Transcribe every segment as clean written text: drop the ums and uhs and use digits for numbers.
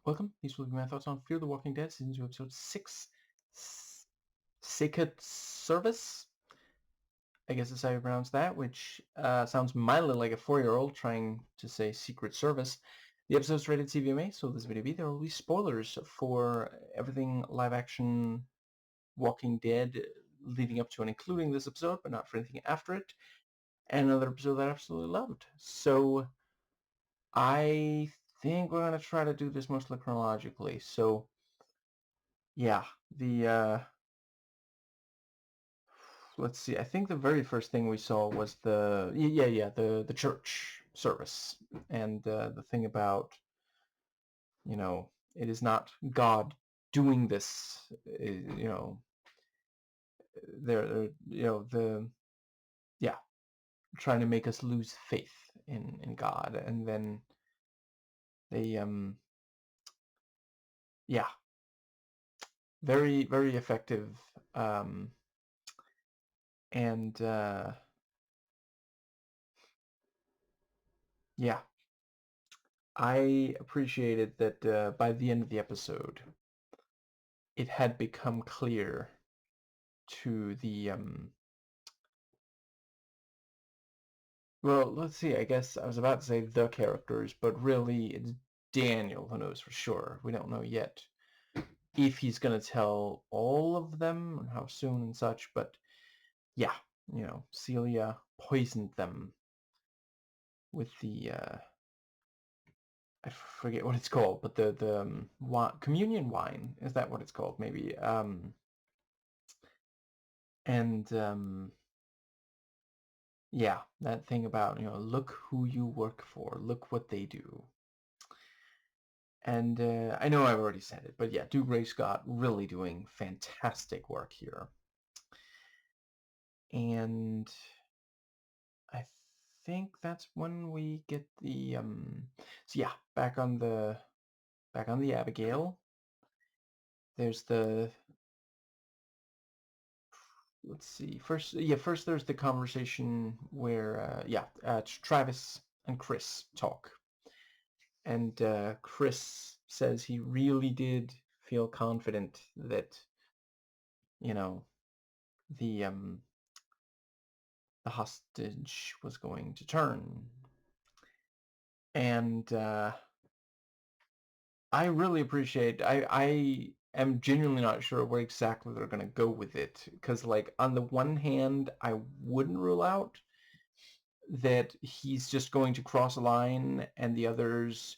Welcome. These will be my thoughts on Fear the Walking Dead, Season 2, Episode 6, Sicut Cervus. I guess that's how you pronounce that, which sounds mildly like a 4-year-old trying to say Secret Service. The episode's rated CVMA, so this video there will be spoilers for everything live-action Walking Dead leading up to and including this episode, but not for anything after it. And another episode that I absolutely loved. So I think we're going to try to do this mostly chronologically. So yeah, let's see. I think the very first thing we saw was the church service, and the thing about, it is not God doing this. The yeah, trying to make us lose faith in God, and then they yeah, very very effective, and yeah. I appreciated that by the end of the episode, it had become clear to the well, let's see, I guess I was about to say the characters, but really it's Daniel who knows for sure. We don't know yet if he's going to tell all of them and how soon and such, but yeah, Celia poisoned them with the I forget what it's called, but the communion wine, is that what it's called? Maybe. And yeah, that thing about, look who you work for, look what they do. And I know I've already said it, but yeah, Dougray Scott really doing fantastic work here. And I think that's when we get the so yeah, back on the Abigail. There's the, let's see, first there's the conversation where Travis and Chris talk. And Chris says he really did feel confident that, you know, the hostage was going to turn. And I really appreciate, I am genuinely not sure where exactly they're going to go with it. Because, like, on the one hand, I wouldn't rule out that he's just going to cross a line, and the others,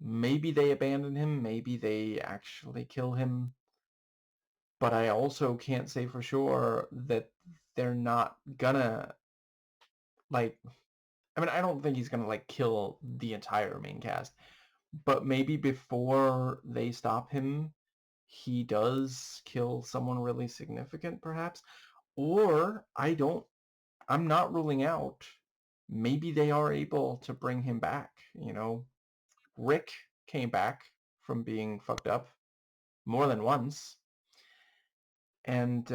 maybe they abandon him, maybe they actually kill him. But I also can't say for sure that they're not gonna, like, I mean, I don't think he's gonna, like, kill the entire main cast, but maybe before they stop him, he does kill someone really significant, perhaps. Or I'm not ruling out, maybe they are able to bring him back, Rick came back from being fucked up more than once. And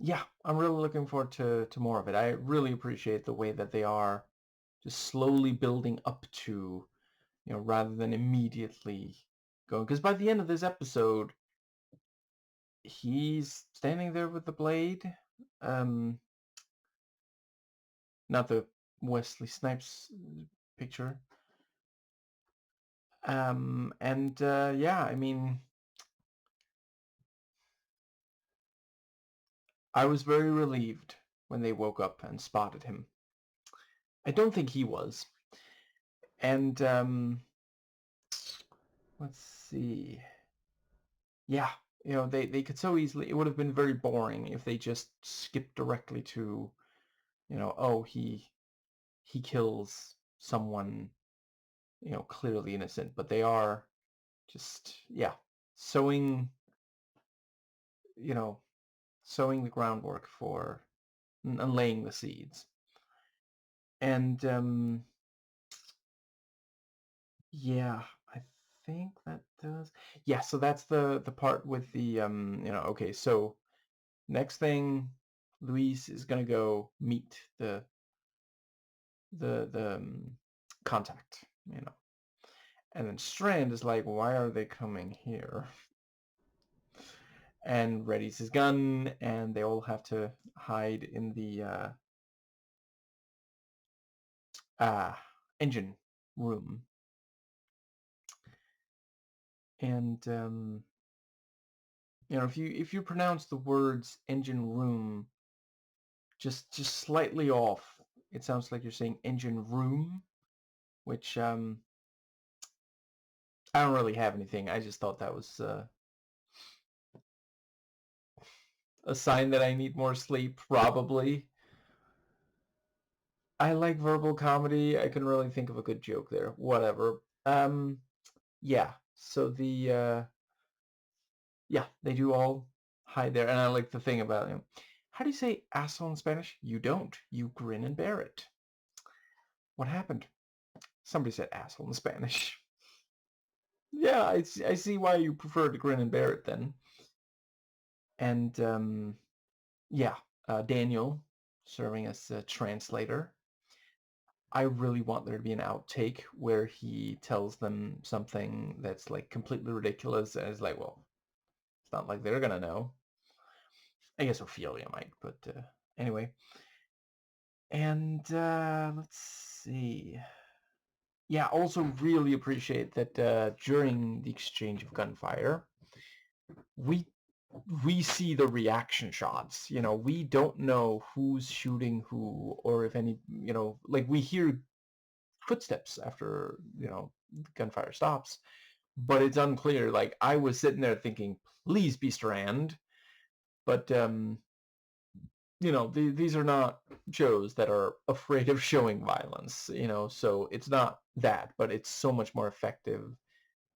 yeah, I'm really looking forward to more of it. I really appreciate the way that they are just slowly building up to, rather than immediately going. Because by the end of this episode, he's standing there with the blade. Not the Wesley Snipes picture. And yeah, I mean, I was very relieved when they woke up and spotted him. I don't think he was. And let's see. Yeah, they could so easily, it would have been very boring if they just skipped directly to, oh, he kills someone, clearly innocent, but they are just, yeah, sowing, you know, sowing the groundwork for, and laying the seeds. And yeah, I think that does. Yeah, so that's the part with the okay, so next thing, Luis is gonna go meet the contact, And then Strand is like, why are they coming here? And readies his gun, and they all have to hide in the engine room. And if you pronounce the words engine room just slightly off, it sounds like you're saying engine room, which I don't really have anything. I just thought that was a sign that I need more sleep, probably. I like verbal comedy. I couldn't really think of a good joke there. Whatever. Yeah. So they do all hide there. And I like the thing about him. How do you say asshole in Spanish? You don't. You grin and bear it. What happened? Somebody said asshole in Spanish. Yeah, I see why you prefer to grin and bear it then. And yeah, Daniel serving as a translator. I really want there to be an outtake where he tells them something that's like completely ridiculous and it's like, well, it's not like they're gonna know. I guess Ophelia might, but anyway. And let's see. Yeah, also really appreciate that during the exchange of gunfire, we see the reaction shots. We don't know who's shooting who or if any, like we hear footsteps after, gunfire stops, but it's unclear. Like I was sitting there thinking, please be Strand, but these are not shows that are afraid of showing violence, so it's not that, but it's so much more effective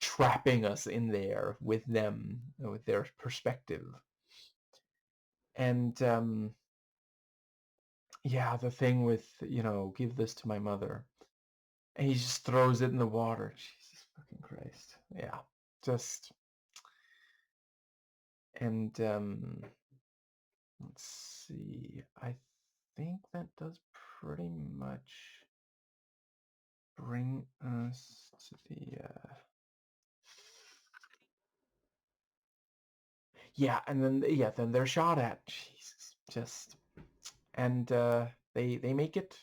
trapping us in there with them, with their perspective. And yeah, the thing with, give this to my mother, and he just throws it in the water. Jesus fucking Christ. Yeah, just, and let's see. I think that does pretty much bring us to the yeah, and then they're shot at. Jesus, just, and they make it,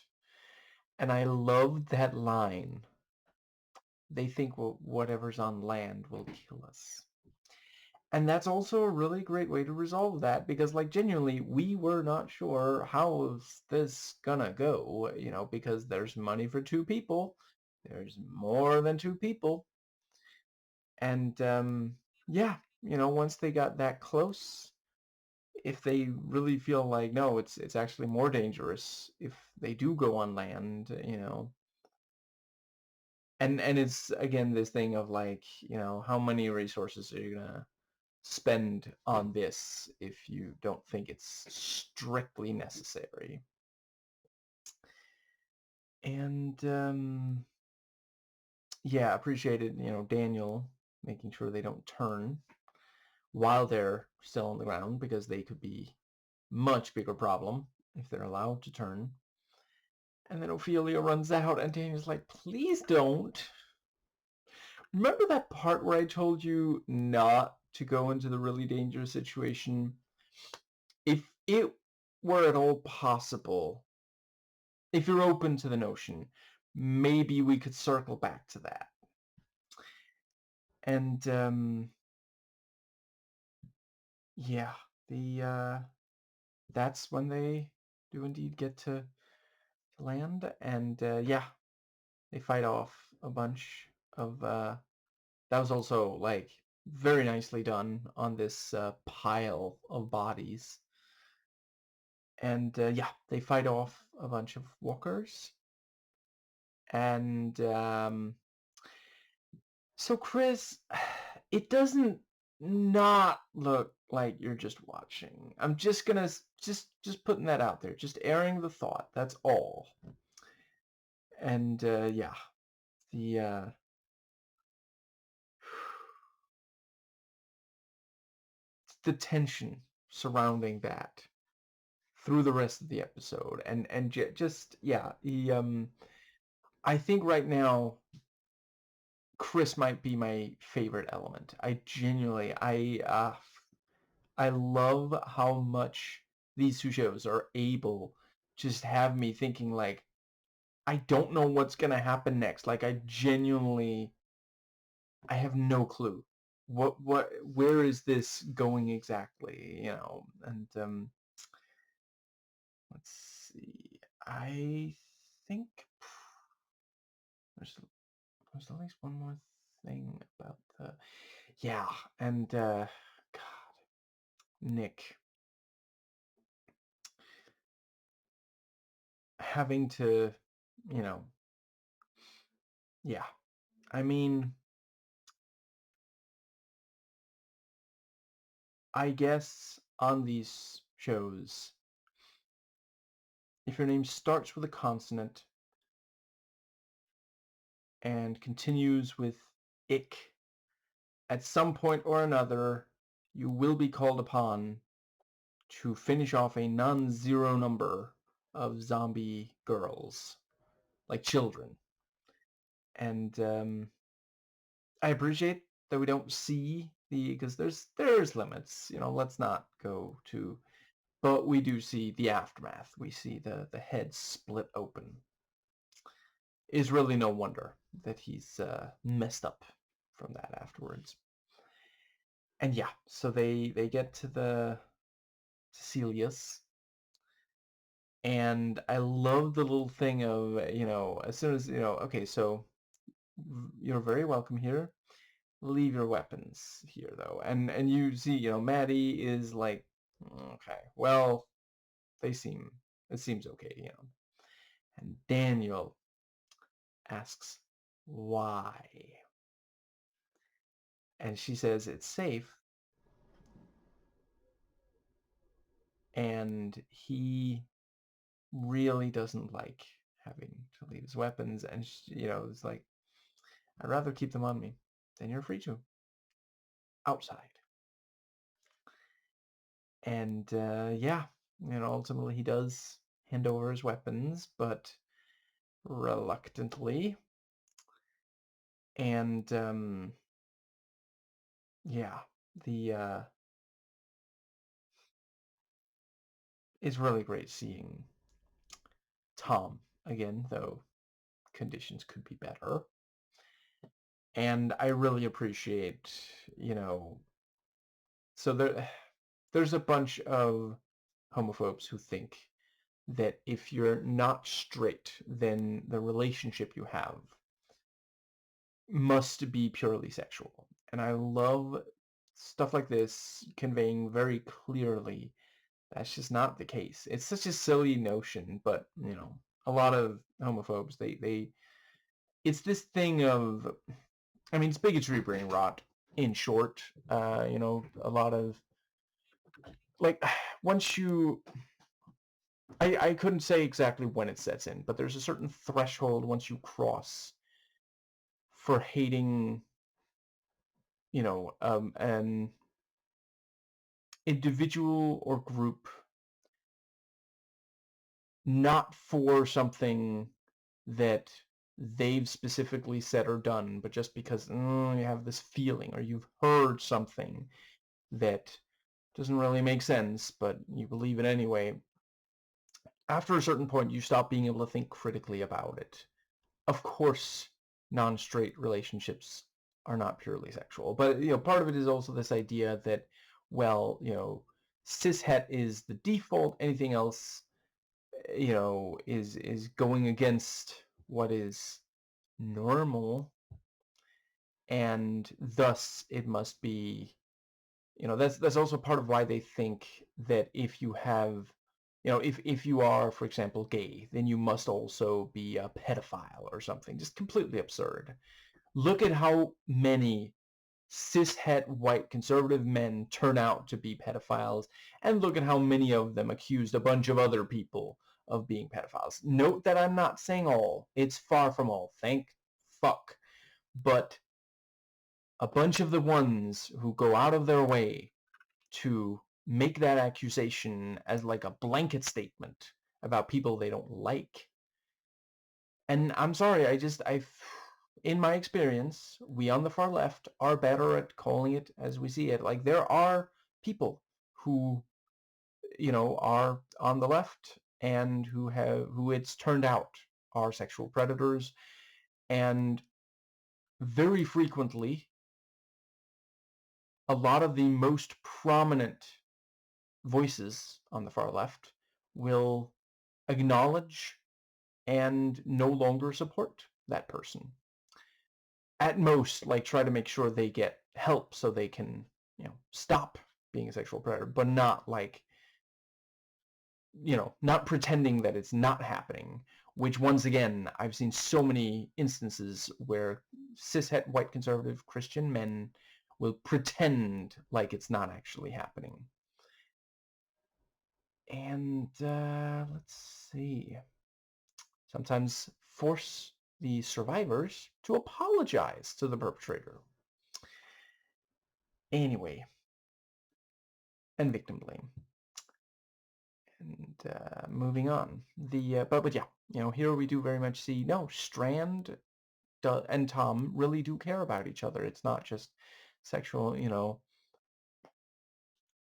and I love that line. They think, well, whatever's on land will kill us. And that's also a really great way to resolve that, because like genuinely we were not sure how's this gonna go, because there's money for two people. There's more than two people. And yeah, once they got that close, if they really feel like, no, it's actually more dangerous if they do go on land, and it's again this thing of like, how many resources are you gonna spend on this if you don't think it's strictly necessary? And yeah, appreciated, Daniel making sure they don't turn while they're still on the ground, because they could be much bigger problem if they're allowed to turn. And then Ophelia runs out and Daniel's like, please don't. Remember that part where I told you not to go into the really dangerous situation? If it were at all possible, if you're open to the notion, maybe we could circle back to that. And yeah, that's when they do indeed get to land, and yeah, they fight off a bunch of that was also like very nicely done on this pile of bodies. And yeah, they fight off a bunch of walkers. And so Chris, it doesn't not look like you're just watching. I'm just gonna just putting that out there, just airing the thought. That's all. And yeah, the the tension surrounding that through the rest of the episode, and just yeah, he I think right now Chris might be my favorite element. I genuinely, I love how much these two shows are able to just have me thinking like, I don't know what's gonna happen next. Like I genuinely, I have no clue. Where is this going exactly? You know, and let's see. I think there's there's at least one more thing about the yeah, and God, Nick having to, you know, yeah. I mean, I guess on these shows, if your name starts with a consonant and continues with ick, at some point or another, you will be called upon to finish off a non-zero number of zombie girls, like children. And I appreciate that we don't see because there's limits, you know, let's not go to, but we do see the aftermath. We see the head split open. Is really no wonder that he's messed up from that afterwards. And yeah, so they get to the Cecilius, and I love the little thing of, you know, as soon as, you know, okay, so you're very welcome here. Leave your weapons here, though. And you see, you know, Maddie is like, okay, well, they seem, it seems okay, you know. And Daniel asks, why? And she says it's safe, and he really doesn't like having to leave his weapons, and she, you know, it's like, I'd rather keep them on me. Then you're free to outside. And yeah, you know, ultimately he does hand over his weapons, but reluctantly. And yeah, the it's really great seeing Tom again, though conditions could be better. And I really appreciate, you know, so there's a bunch of homophobes who think that if you're not straight, then the relationship you have must be purely sexual. And I love stuff like this conveying very clearly that's just not the case. It's such a silly notion, but you know, a lot of homophobes they it's this thing of, I mean, it's bigotry brain rot in short. You know, a lot of like once you I couldn't say exactly when it sets in, but there's a certain threshold once you cross for hating, you know, an individual or group not for something that they've specifically said or done, but just because you have this feeling or you've heard something that doesn't really make sense, but you believe it anyway. After a certain point, you stop being able to think critically about it. Of course, non-straight relationships are not purely sexual, but you know, part of it is also this idea that, well, you know, cishet is the default. Anything else, you know, is going against what is normal, and thus it must be, you know, that's also part of why they think that if you have, you know, if you are, for example, gay, then you must also be a pedophile or something. Just completely absurd. Look at how many cishet white conservative men turn out to be pedophiles, and look at how many of them accused a bunch of other people of being pedophiles. Note that I'm not saying all. It's far from all. Thank fuck. But a bunch of the ones who go out of their way to make that accusation as like a blanket statement about people they don't like. And I'm sorry, in my experience, we on the far left are better at calling it as we see it. Like, there are people who, are on the left and who it's turned out are sexual predators, and very frequently a lot of the most prominent voices on the far left will acknowledge and no longer support that person. At most, like, try to make sure they get help so they can, stop being a sexual predator, but not like, not pretending that it's not happening, which once again, I've seen so many instances where cishet white conservative Christian men will pretend like it's not actually happening. And let's see. Sometimes force the survivors to apologize to the perpetrator. Anyway, and victim blame. And moving on. But yeah, here we do very much see, no, Strand and Tom really do care about each other. It's not just sexual,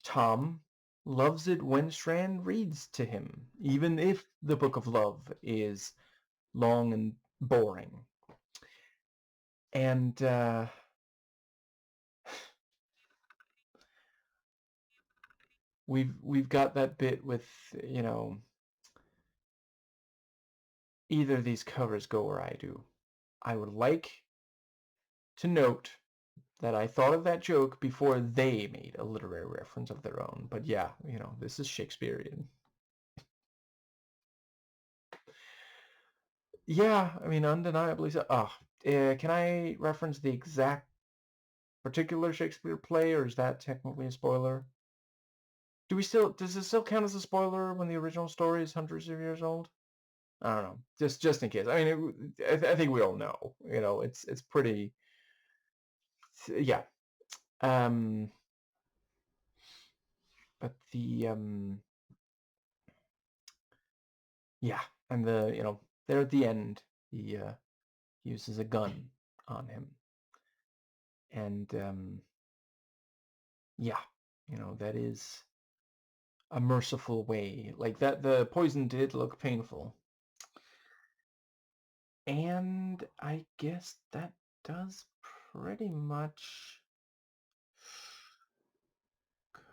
Tom loves it when Strand reads to him, even if the Book of Love is long and boring. And we've got that bit with, either of these covers go or I do. I would like to note that I thought of that joke before they made a literary reference of their own. But yeah, this is Shakespearean. Yeah, I mean, undeniably so. Can I reference the exact particular Shakespeare play, or is that technically a spoiler? Does it still count as a spoiler when the original story is hundreds of years old? I don't know. Just in case. I mean, I think we all know. It's pretty. Yeah. But yeah, and there at the end, he uses a gun on him, and yeah, that is a merciful way. Like that, the poison did look painful, and I guess that does pretty much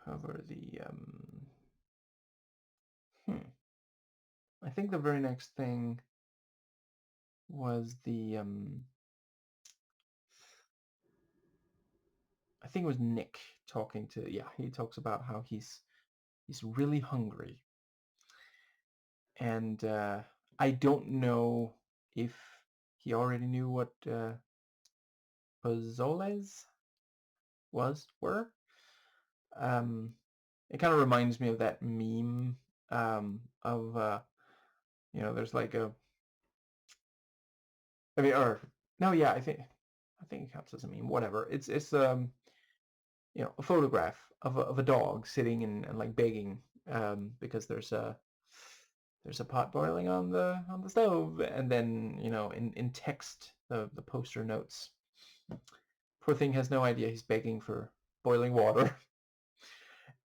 cover the I think the very next thing was the I think it was Nick talking to, yeah, he talks about how he's really hungry, and I don't know if he already knew what pozzoles were. It kind of reminds me of that meme of there's like or no, yeah, I think it counts as a meme. Whatever. It's a photograph of a dog sitting and like begging because there's a pot boiling on the stove, and then in text the poster notes, poor thing has no idea he's begging for boiling water.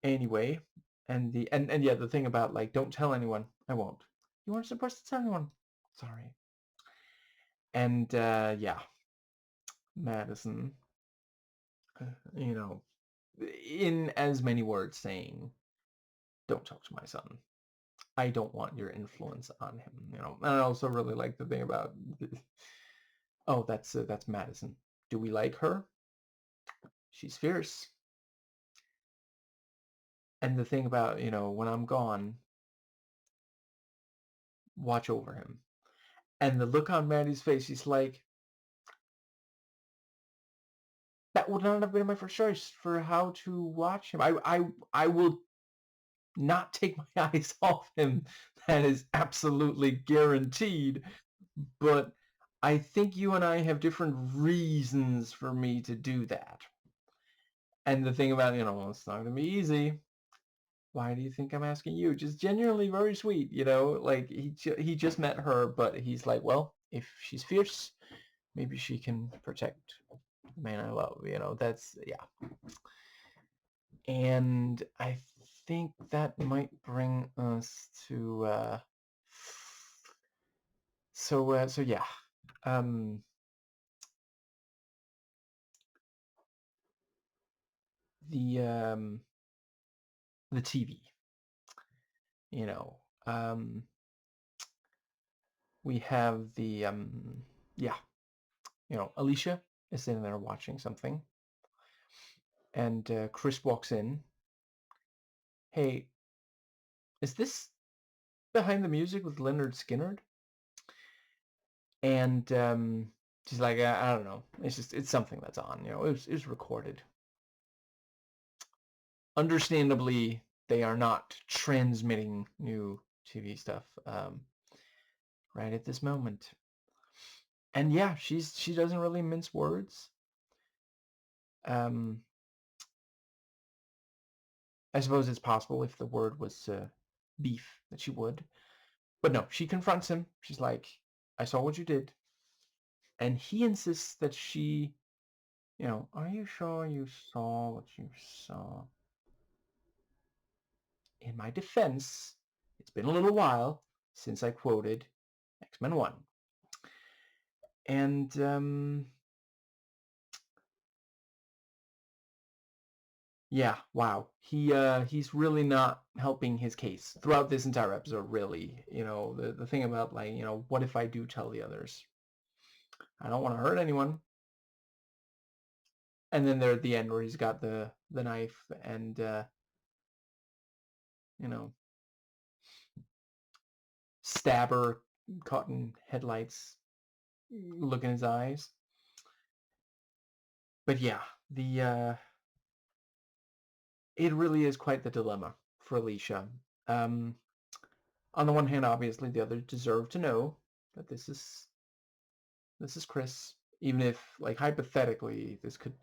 Anyway, and yeah, the thing about like, don't tell anyone. I won't. You weren't supposed to tell anyone. Sorry. And yeah, Madison, in as many words saying, don't talk to my son. I don't want your influence on him. And I also really like the thing about, oh, that's Madison. Do we like her? She's fierce. And the thing about, when I'm gone, watch over him. And the look on Maddie's face, she's like, that would not have been my first choice for how to watch him. I will not take my eyes off him. That is absolutely guaranteed. But I think you and I have different reasons for me to do that. And the thing about, it's not going to be easy. Why do you think I'm asking you? Just genuinely very sweet, like he just met her, but he's like, well, if she's fierce, maybe she can protect the man I love. That's, yeah. And I think that might bring us to so yeah. Um, the um, the TV. You know, um, we have the yeah. Alicia is sitting there watching something, and Chris walks in. Hey, is this behind the music with Leonard Skinner? And she's like, I don't know. It's something that's on. It was recorded. Understandably, they are not transmitting new TV stuff right at this moment. And yeah, she doesn't really mince words. I suppose it's possible if the word was beef that she would. But no, she confronts him. She's like, I saw what you did. And he insists that she, are you sure you saw what you saw? In my defense, it's been a little while since I quoted X-Men 1. And yeah, wow. He's really not helping his case throughout this entire episode, really. The thing about, like, what if I do tell the others? I don't want to hurt anyone. And then there at the end where he's got the knife and you know, stabber caught in headlights look in his eyes. But yeah, the it really is quite the dilemma for Alicia. Um, on the one hand, obviously, the others deserve to know that this is Chris, even if, like, hypothetically, this could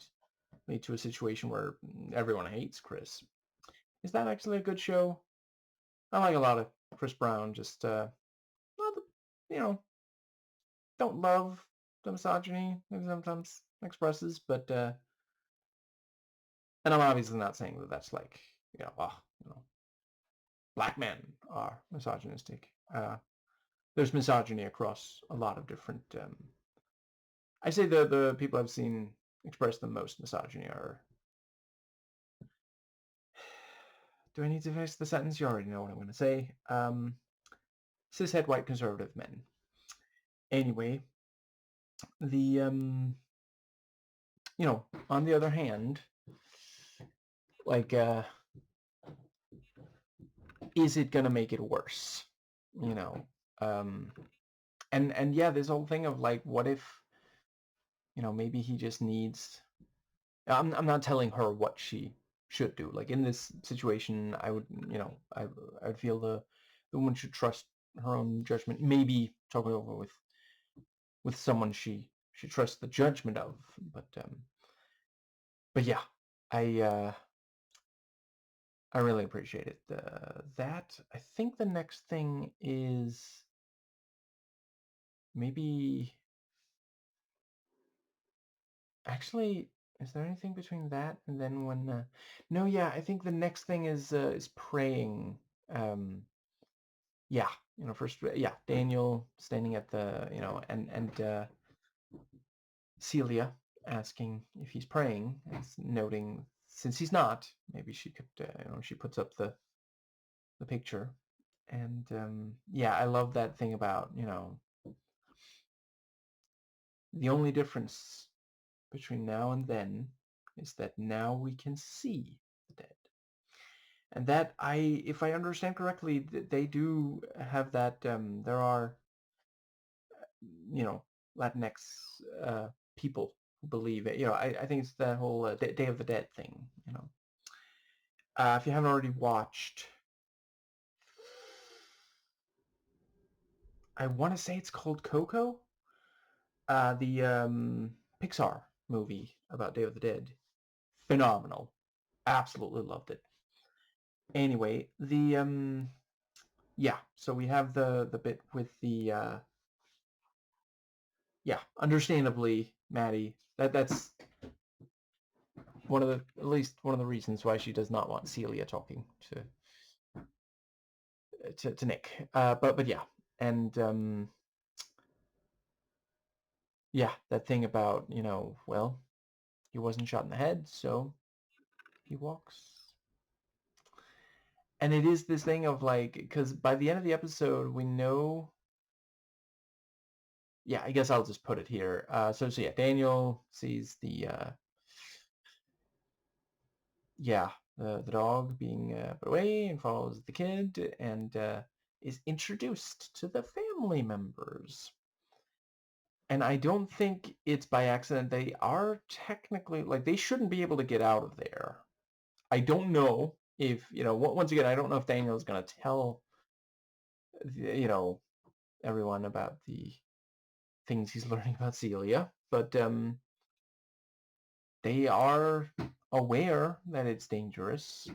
lead to a situation where everyone hates Chris. Is that actually a good show? I like a lot of Chris Brown, just not you know, don't love the misogyny he sometimes expresses, but and I'm obviously not saying that that's like, oh, black men are misogynistic. There's misogyny across a lot of different. I say the people I've seen express the most misogyny are. Do I need to finish the sentence? You already know what I'm going to say. Cishet white conservative men. Anyway, the on the other hand, like, is it gonna make it worse? You know, um, and yeah, this whole thing of, like, what if, maybe he just needs. I'm not telling her what she should do. Like, in this situation, I would, I would feel the woman should trust her own judgment. Maybe talk it over with someone she trusts the judgment of. But yeah, I I really appreciate it. That I think the next thing is maybe. Actually, is there anything between that and then when? No, yeah, I think the next thing is praying. Yeah, first, yeah, Daniel standing at the, and Celia asking if he's praying, and noting since he's not, maybe she could, she puts up the picture, and yeah, I love that thing about, the only difference between now and then is that now we can see the dead. And that, if I understand correctly, they do have that. There are, you know, Latinx people who believe it. I think it's that whole Day of the Dead thing. If you haven't already watched, I want to say it's called Coco, the Pixar movie about Day of the Dead. Phenomenal, absolutely loved it. Anyway, the yeah, so we have the bit with the yeah, understandably, Maddie, that's one of the at least one of the reasons why she does not want Celia talking to Nick. But yeah, and yeah, that thing about, well, he wasn't shot in the head, so he walks. And it is this thing of like, because by the end of the episode, we know. Yeah, I guess I'll just put it here. So yeah, Daniel sees the dog being put away and follows the kid and is introduced to the family members. And I don't think it's by accident. They are technically, like, they shouldn't be able to get out of there. I don't know if, once again, I don't know if Daniel is going to tell, everyone about the things he's learning about Celia, but they are aware that it's dangerous.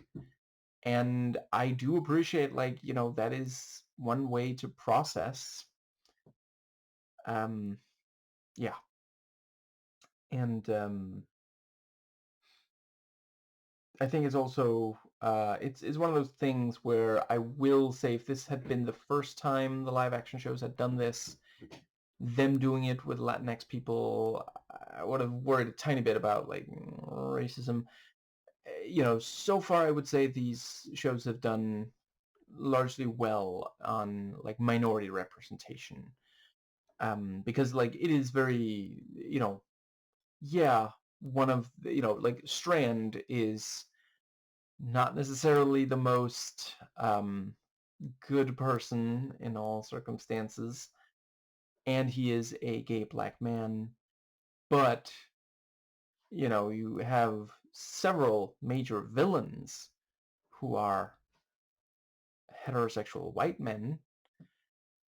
And I do appreciate, like, that is one way to process. Yeah. And I think it's also, it's one of those things where I will say if this had been the first time the live action shows had done this, them doing it with Latinx people, I would have worried a tiny bit about, like, racism. So far I would say these shows have done largely well on, like, minority representation. Because, like, it is very, yeah, one of the, like, Strand is not necessarily the most good person in all circumstances, and he is a gay black man, but, you have several major villains who are heterosexual white men,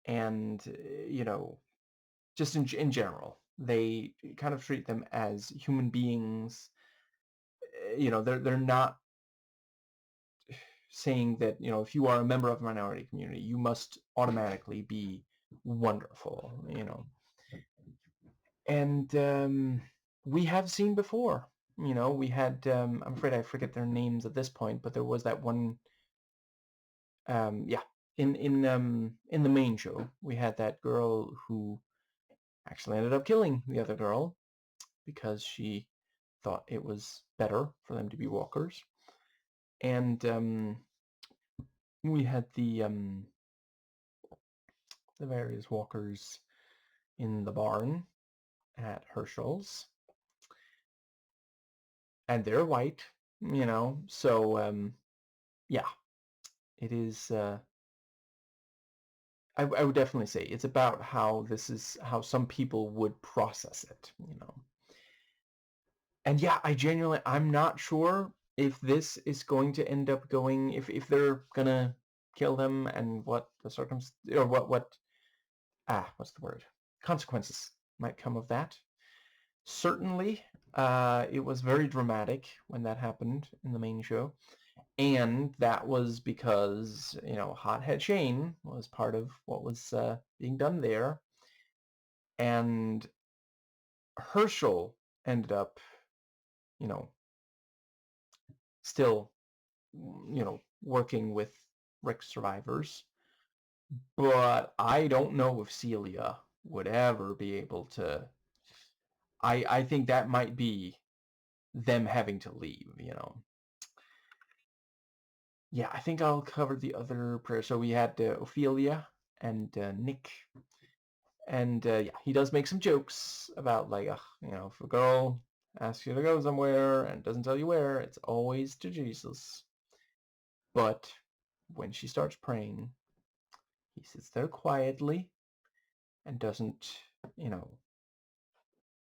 and, just in general, they kind of treat them as human beings. They're not saying that, if you are a member of a minority community, you must automatically be wonderful. And we have seen before, we had, I'm afraid I forget their names at this point, but there was that one, yeah, in the main show, we had that girl who actually ended up killing the other girl because she thought it was better for them to be walkers. And we had the various walkers in the barn at Herschel's, and they're white, so yeah, it is. I would definitely say it's about how this is how some people would process it. And yeah, I'm not sure if this is going to end up going, if they're gonna kill them, and what the or what what's the word? Consequences might come of that. Certainly, it was very dramatic when that happened in the main show. And that was because, Hothead Shane was part of what was being done there. And Herschel ended up, still, working with Rick survivors. But I don't know if Celia would ever be able to. I think that might be them having to leave. Yeah, I think I'll cover the other prayers. So we had Ophelia and Nick. And yeah, he does make some jokes about, like, if a girl asks you to go somewhere and doesn't tell you where, it's always to Jesus. But when she starts praying, he sits there quietly and doesn't,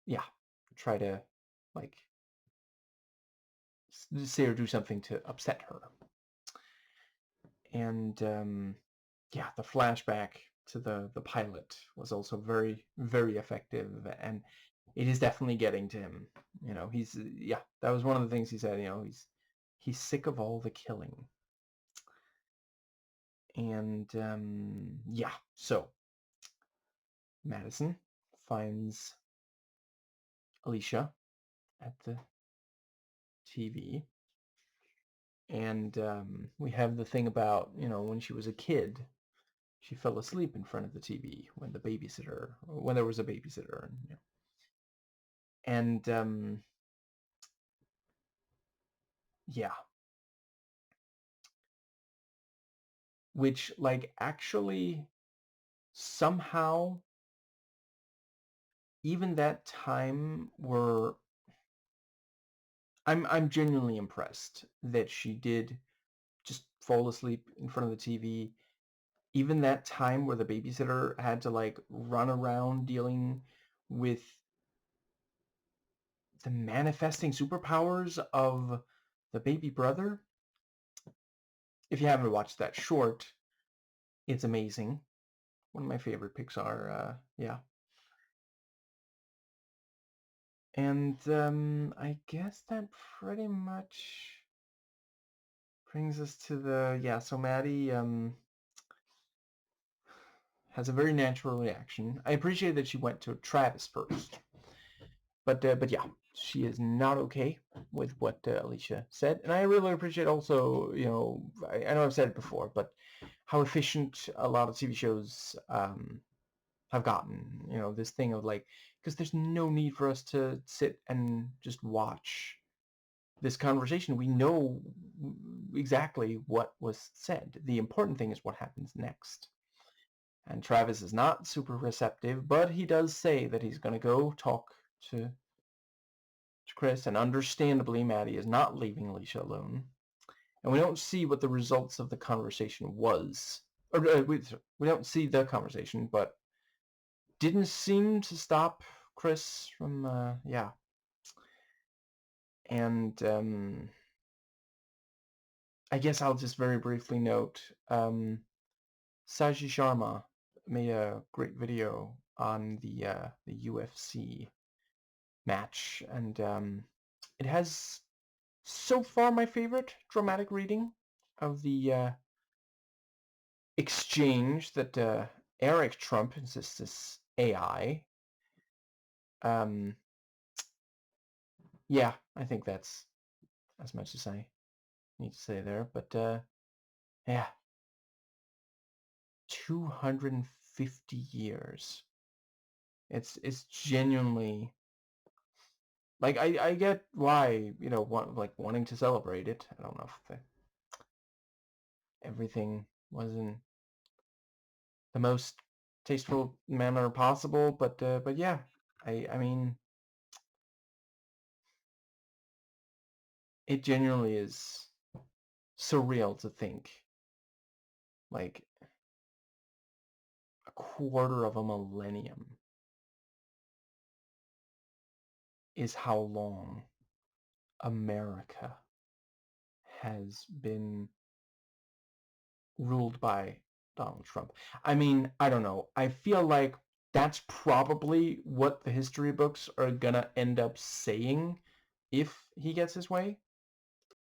yeah, try to, like, say or do something to upset her. And yeah, the flashback to the pilot was also very, very effective, and it is definitely getting to him. He's, yeah, that was one of the things he said. He's sick of all the killing. And yeah, so Madison finds Alicia at the TV. And we have the thing about, when she was a kid, she fell asleep in front of the TV when there was a babysitter. And yeah. Which, like, actually, somehow, even that time I'm genuinely impressed that she did just fall asleep in front of the TV. Even that time where the babysitter had to, like, run around dealing with the manifesting superpowers of the baby brother. If you haven't watched that short, it's amazing. One of my favorite Pixar, yeah. And I guess that pretty much brings us to so Maddie has a very natural reaction. I appreciate that she went to Travis first. But yeah, she is not okay with what Alicia said. And I really appreciate also, I know I've said it before, but how efficient a lot of TV shows have gotten. This thing of, like, because there's no need for us to sit and just watch this conversation. We know exactly what was said. The important thing is what happens next. And Travis is not super receptive, but he does say that he's going to go talk to Chris, and understandably, Maddie is not leaving Alicia alone. And we don't see what the results of the conversation was. Or we don't see the conversation, but didn't seem to stop Chris from, yeah. And I guess I'll just very briefly note, Saji Sharma made a great video on the UFC match, and it has so far my favorite dramatic reading of the exchange that Eric Trump insists is AI. Yeah, I think that's as much as I need to say there, but yeah. 250 years. It's genuinely, like, I get why, wanting to celebrate it. I don't know if everything was in the most tasteful manner possible, but yeah, I mean, it genuinely is surreal to think, like, a quarter of a millennium is how long America has been ruled by Donald Trump. I mean, I don't know. I feel like that's probably what the history books are gonna end up saying if he gets his way.